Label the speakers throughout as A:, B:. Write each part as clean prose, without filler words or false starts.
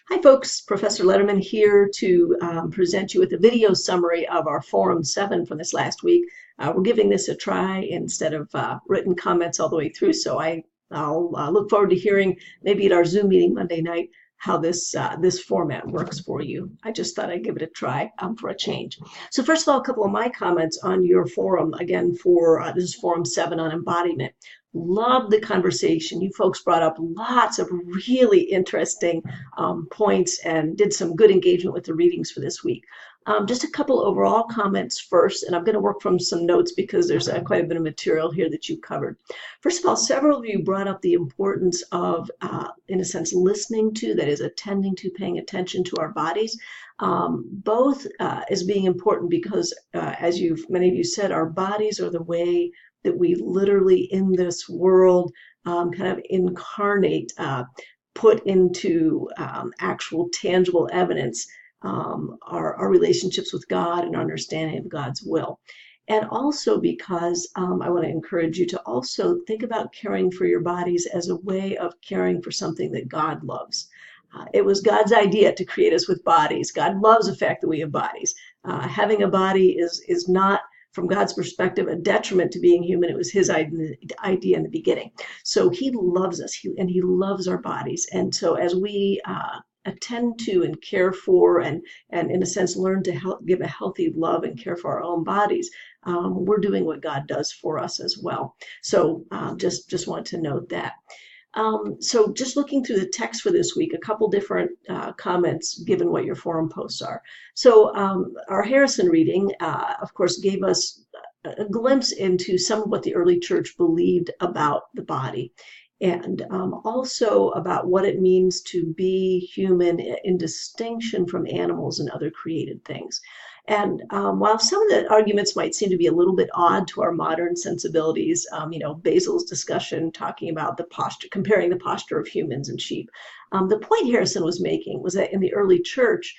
A: Hi folks, Professor Letterman here to present you with a video summary of our Forum 7 from this last week. We're giving this a try instead of written comments all the way through, so I'll look forward to hearing maybe at our Zoom meeting Monday night how this format works for you. I just thought I'd give it a try for a change. So first of all, a couple of my comments on your forum, again, for this is Forum 7 on embodiment. Love the conversation. You folks brought up lots of really interesting points and did some good engagement with the readings for this week. Just a couple overall comments first, and I'm going to work from some notes because there's quite a bit of material here that you covered. First of all, several of you brought up the importance of, in a sense, listening to, that is, attending to, paying attention to our bodies. Both as being important because, as many of you said, our bodies are the way that we literally in this world kind of incarnate, put into actual tangible evidence our relationships with God and our understanding of God's will. And also because I want to encourage you to also think about caring for your bodies as a way of caring for something that God loves. It was God's idea to create us with bodies. God loves the fact that we have bodies. Having a body is not, from God's perspective, a detriment to being human. It was his idea in the beginning. So he loves us, and he loves our bodies. And so as we attend to and care for and in a sense learn to give a healthy love and care for our own bodies, we're doing what God does for us as well. So just want to note that. So just looking through the text for this week, a couple different comments given what your forum posts are. So our Harrison reading, of course, gave us a glimpse into some of what the early church believed about the body, and also about what it means to be human in distinction from animals and other created things. And while some of the arguments might seem to be a little bit odd to our modern sensibilities, Basil's discussion talking about the posture, comparing the posture of humans and sheep, the point Harrison was making was that in the early church,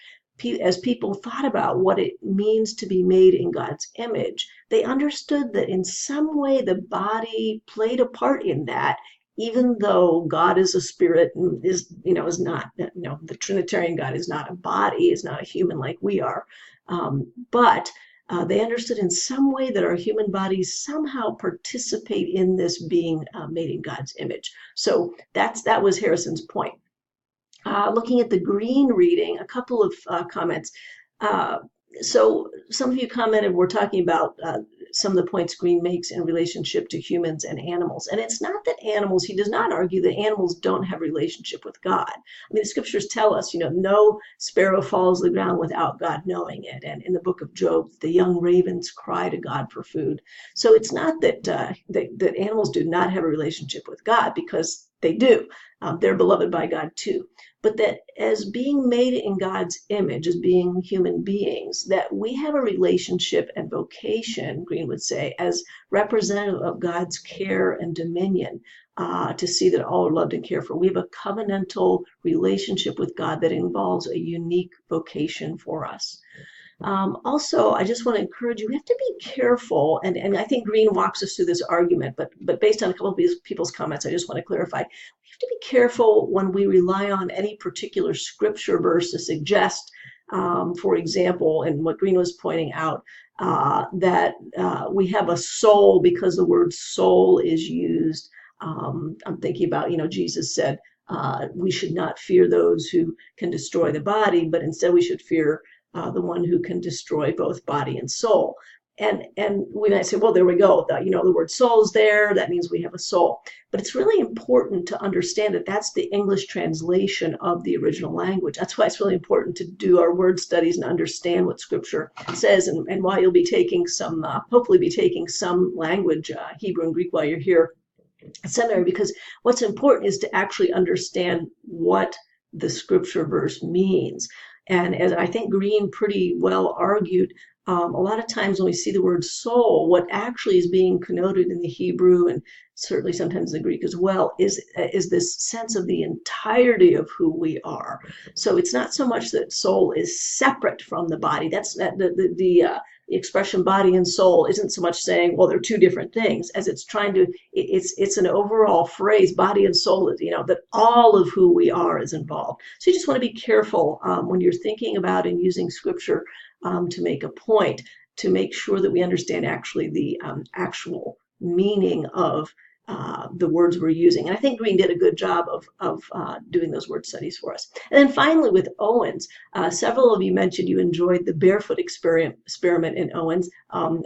A: as people thought about what it means to be made in God's image, they understood that in some way the body played a part in that, even though God is a spirit and is not, the Trinitarian God is not a body, is not a human like we are. But they understood in some way that our human bodies somehow participate in this being made in God's image. So that was Harrison's point. Looking at the Green reading, a couple of comments. So some of you commented, we're talking about some of the points Green makes in relationship to humans and animals. And it's not that animals, he does not argue that animals don't have a relationship with God. I mean, the scriptures tell us, no sparrow falls to the ground without God knowing it. And in the book of Job, the young ravens cry to God for food. So it's not that, that animals do not have a relationship with God, because they do. They're beloved by God too. But that as being made in God's image, as being human beings, that we have a relationship and vocation, Green would say, as representative of God's care and dominion, to see that all are loved and cared for. We have a covenantal relationship with God that involves a unique vocation for us. Also, I just want to encourage you, we have to be careful, and I think Green walks us through this argument, but based on a couple of these people's comments, I just want to clarify. We have to be careful when we rely on any particular scripture verse to suggest, for example, and what Green was pointing out, that we have a soul because the word soul is used. I'm thinking about, Jesus said, we should not fear those who can destroy the body, but instead we should fear the one who can destroy both body and soul. And we might say, well, there we go. The word soul is there. That means we have a soul. But it's really important to understand that that's the English translation of the original language. That's why it's really important to do our word studies and understand what Scripture says. And while you'll be taking some, hopefully be taking some language, Hebrew and Greek, while you're here at seminary, because what's important is to actually understand what the Scripture verse means. And as I think Green pretty well argued, a lot of times when we see the word soul, what actually is being connoted in the Hebrew, and certainly sometimes the Greek as well, is this sense of the entirety of who we are. So it's not so much that soul is separate from the body. That's the the expression body and soul isn't so much saying, well, they're two different things, as it's trying to, it's an overall phrase, body and soul, that all of who we are is involved. So you just want to be careful when you're thinking about and using scripture to make a point, to make sure that we understand actually the actual meaning of the words we're using. And I think Green did a good job of doing those word studies for us. And then finally with Owens, several of you mentioned you enjoyed the Barefoot experiment in Owens,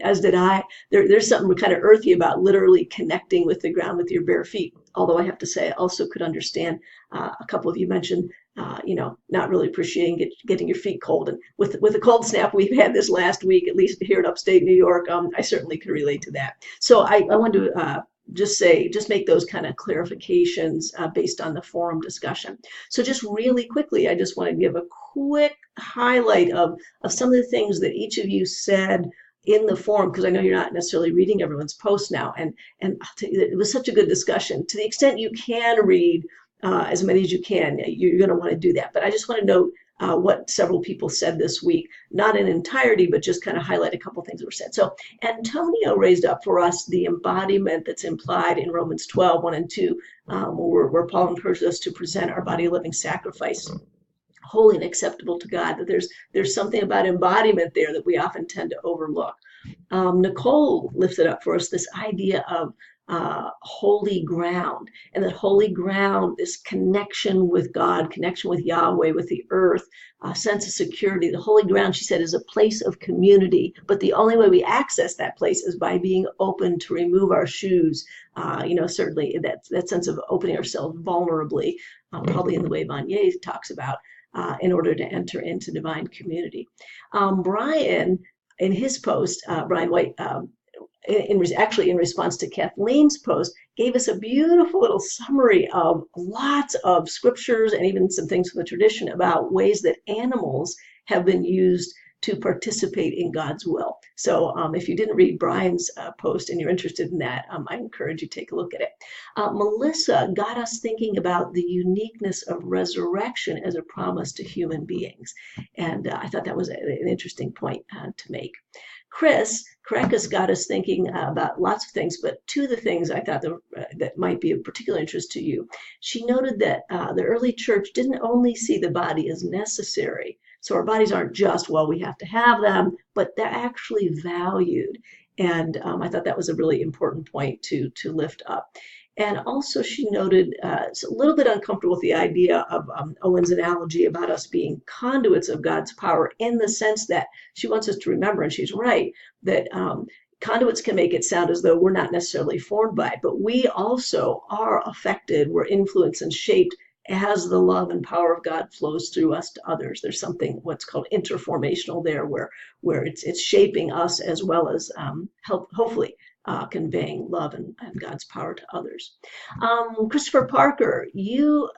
A: as did I. There's something kind of earthy about literally connecting with the ground with your bare feet. Although I have to say, I also could understand, a couple of you mentioned, not really appreciating getting your feet cold. And with the cold snap we've had this last week, at least here in upstate New York, I certainly could relate to that. So I wanted to just make those kind of clarifications based on the forum discussion. So just really quickly, I just want to give a quick highlight of some of the things that each of you said in the forum, because I know you're not necessarily reading everyone's posts now, and I'll tell you that it was such a good discussion. To the extent you can read as many as you can, you're going to want to do that. But I just want to note what several people said this week, not in entirety, but just kind of highlight a couple things that were said. So Antonio raised up for us the embodiment that's implied in Romans 12, 1 and 2, where Paul encourages us to present our body a living sacrifice, holy and acceptable to God. That there's something about embodiment there that we often tend to overlook. Nicole lifted up for us this idea of holy ground, and that holy ground, this connection with God, connection with Yahweh, with the earth, sense of security. The holy ground, she said, is a place of community, but the only way we access that place is by being open to remove our shoes. Certainly that sense of opening ourselves vulnerably, probably in the way Vanier talks about, in order to enter into divine community. Brian, in his post, Brian White, in response to Kathleen's post, gave us a beautiful little summary of lots of scriptures and even some things from the tradition about ways that animals have been used to participate in God's will. So if you didn't read Brian's post and you're interested in that, I encourage you to take a look at it. Melissa got us thinking about the uniqueness of resurrection as a promise to human beings. And I thought that was an interesting point to make. Chris Karakis got us thinking about lots of things, but two of the things I thought that might be of particular interest to you. She noted that the early church didn't only see the body as necessary. So our bodies aren't just, well, we have to have them, but they're actually valued. And I thought that was a really important point to lift up. And also she noted it's a little bit uncomfortable with the idea of Owen's analogy about us being conduits of God's power, in the sense that she wants us to remember, and she's right, that conduits can make it sound as though we're not necessarily formed by it, but we also are affected, we're influenced and shaped as the love and power of God flows through us to others. There's something what's called interformational there, where it's shaping us as well as hopefully conveying love and God's power to others. Christopher Parker, you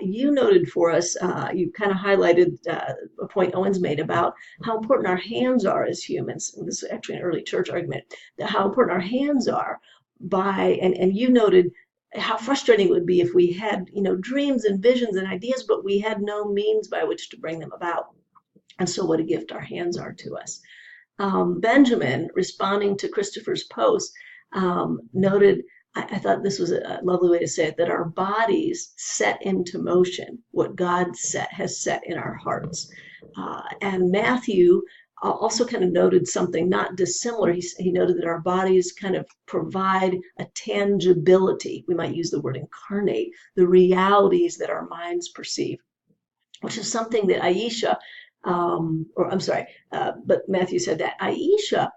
A: noted for us, you kind of highlighted a point Owens made about how important our hands are as humans. And this is actually an early church argument, that how important our hands are and you noted how frustrating it would be if we had, dreams and visions and ideas, but we had no means by which to bring them about. And so what a gift our hands are to us. Benjamin, responding to Christopher's post, noted, I thought this was a lovely way to say it, that our bodies set into motion what God has set in our hearts. And Matthew also kind of noted something not dissimilar. He noted that our bodies kind of provide a tangibility. We might use the word incarnate, the realities that our minds perceive, which is something that Aisha, but Matthew said that Aisha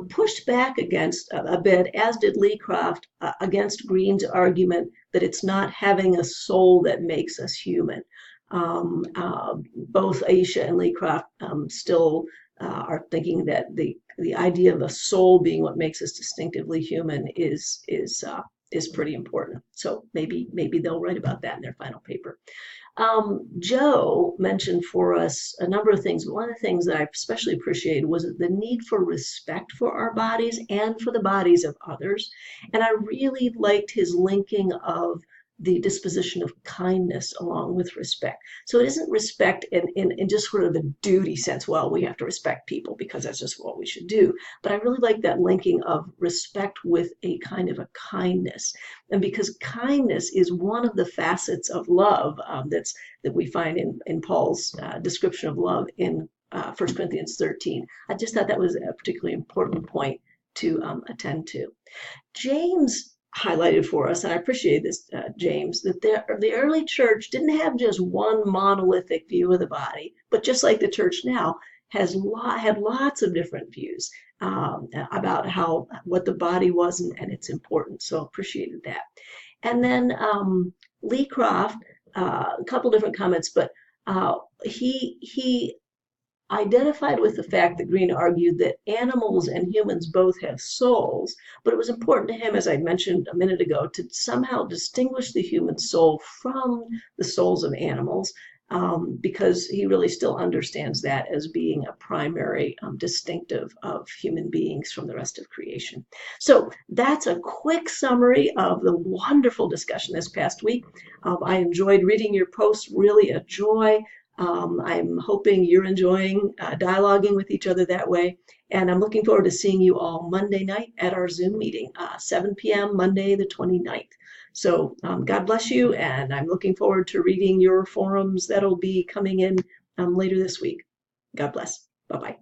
A: pushed back against a bit, as did Leecroft, against Green's argument that it's not having a soul that makes us human. Both Aisha and Leecroft still are thinking that the idea of a soul being what makes us distinctively human is pretty important. So maybe they'll write about that in their final paper. Joe mentioned for us a number of things, but one of the things that I especially appreciated was the need for respect for our bodies and for the bodies of others. And I really liked his linking of the disposition of kindness along with respect. So it isn't respect in just sort of a duty sense. Well, we have to respect people because that's just what we should do. But I really like that linking of respect with a kind of a kindness. And because kindness is one of the facets of love that we find in Paul's description of love in 1 Corinthians 13. I just thought that was a particularly important point to attend to. James highlighted for us, and I appreciate this, James, that the early church didn't have just one monolithic view of the body, but just like the church now, had lots of different views about what the body was and its importance. So appreciated that. And then Lee Croft, a couple different comments, but he identified with the fact that Green argued that animals and humans both have souls, but it was important to him, as I mentioned a minute ago, to somehow distinguish the human soul from the souls of animals, because he really still understands that as being a primary distinctive of human beings from the rest of creation. So that's a quick summary of the wonderful discussion this past week. I enjoyed reading your posts, really a joy. I'm hoping you're enjoying dialoguing with each other that way. And I'm looking forward to seeing you all Monday night at our Zoom meeting, 7 p.m. Monday the 29th. So God bless you, and I'm looking forward to reading your forums that'll be coming in later this week. God bless. Bye-bye.